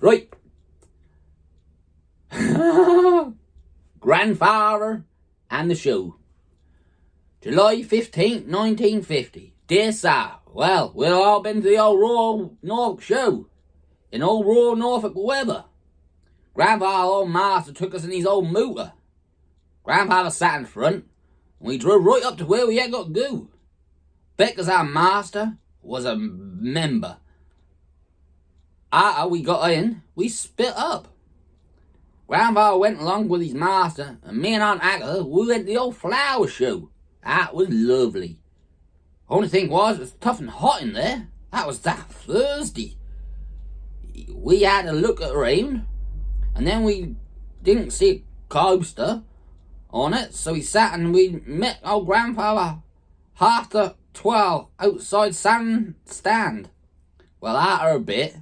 Right. Grandfather and the show. July 15th, 1950. Dear Sir, well, we've all been to the old Royal Norfolk show in old Royal Norfolk weather. Grandfather, old master, took us in his old motor. Grandfather sat in front, and we drove right up to where we had got to go. Becca's our master was a member. After we got in, we split up. Grandfather went along with his master, and me and Aunt Agatha, we went to the old flower show. That was lovely. Only thing was, it was tough and hot in there. That was that Thursday. We had to look around, and then we didn't see a coaster on it, so we sat and we met old Grandfather after 12 outside stand. Well, after a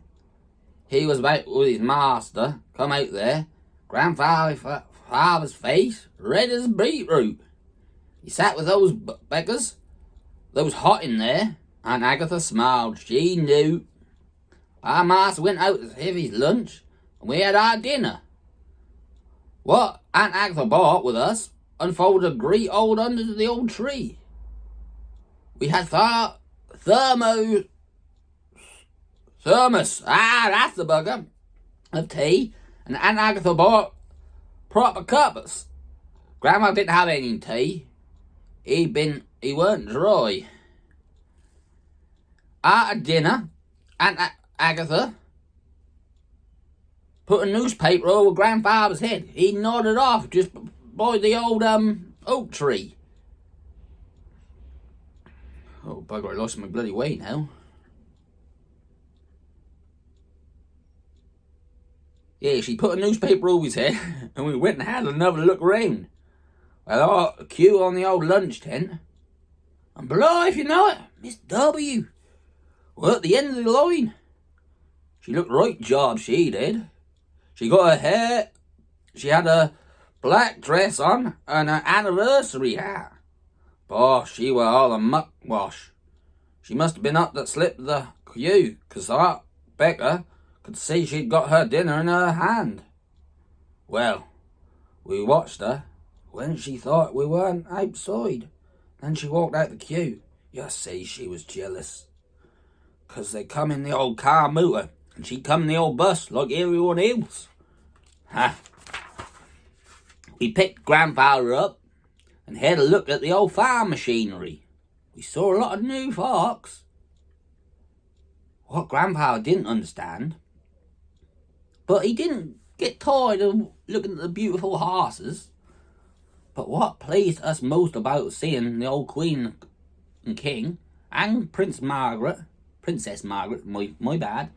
he was about with his master, come out there. Grandfather's face red as beetroot. He sat with those beggars. They was hot in there, and Agatha smiled. She knew. Our master went out to have his lunch, and we had our dinner. What Aunt Agatha bought with us unfolded a great old under the old tree. We had thermos. That's the bugger. Of tea, and Aunt Agatha bought proper cups. Grandma didn't have any tea. He weren't dry. After dinner, Aunt Agatha put a newspaper over Grandfather's head. He nodded off just by the old oak tree. Oh bugger, I lost my bloody way now. Yeah, she put a newspaper over his head, and we went and had another look round. Well, a queue on the old lunch tent, and below, if you know it, Miss W. Well, at the end of the line. She looked right job, she did. She got her hair, she had a black dress on, and an anniversary hat. Boy, she were all a muckwash. She must have been up that slipped the queue, 'cause I, Becca, could see she'd got her dinner in her hand. Well, we watched her when she thought we weren't outside. Then she walked out the queue. You see, she was jealous. 'Cause they come in the old car motor, and she come in the old bus like everyone else. We picked Grandfather up and had a look at the old farm machinery. We saw a lot of new forks. What Grandfather didn't understand, but he didn't get tired of looking at the beautiful horses. But what pleased us most about seeing the old Queen and King and Princess Margaret, my bad,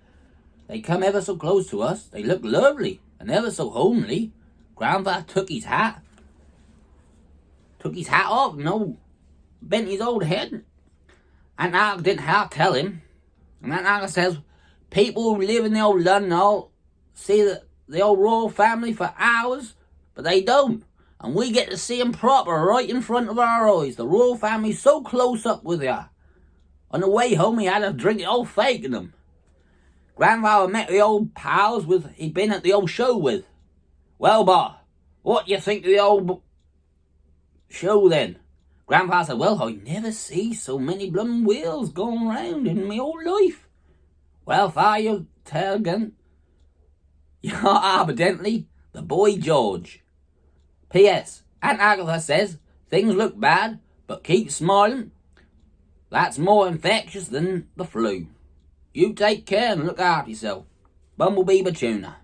they come ever so close to us. They looked lovely and ever so homely. Grandfather took his hat off and bent his old head. And I didn't have to tell him. And then I says, people who live in the old London all see the old royal family for hours, but they don't. And we get to see them proper right in front of our eyes. The royal family's so close up with ya. On the way home, he had a drink of old fake in them. Grandfather met the old pals he'd been at the old show with. Well, boy, what do you think of the old show then? Grandfather said, well, I never see so many bloomin' wheels going round in my whole life. Well, for you telling, you're evidently the boy George. P.S. Aunt Agatha says, things look bad, but keep smiling. That's more infectious than the flu. You take care and look after yourself. Bumblebee Batuna.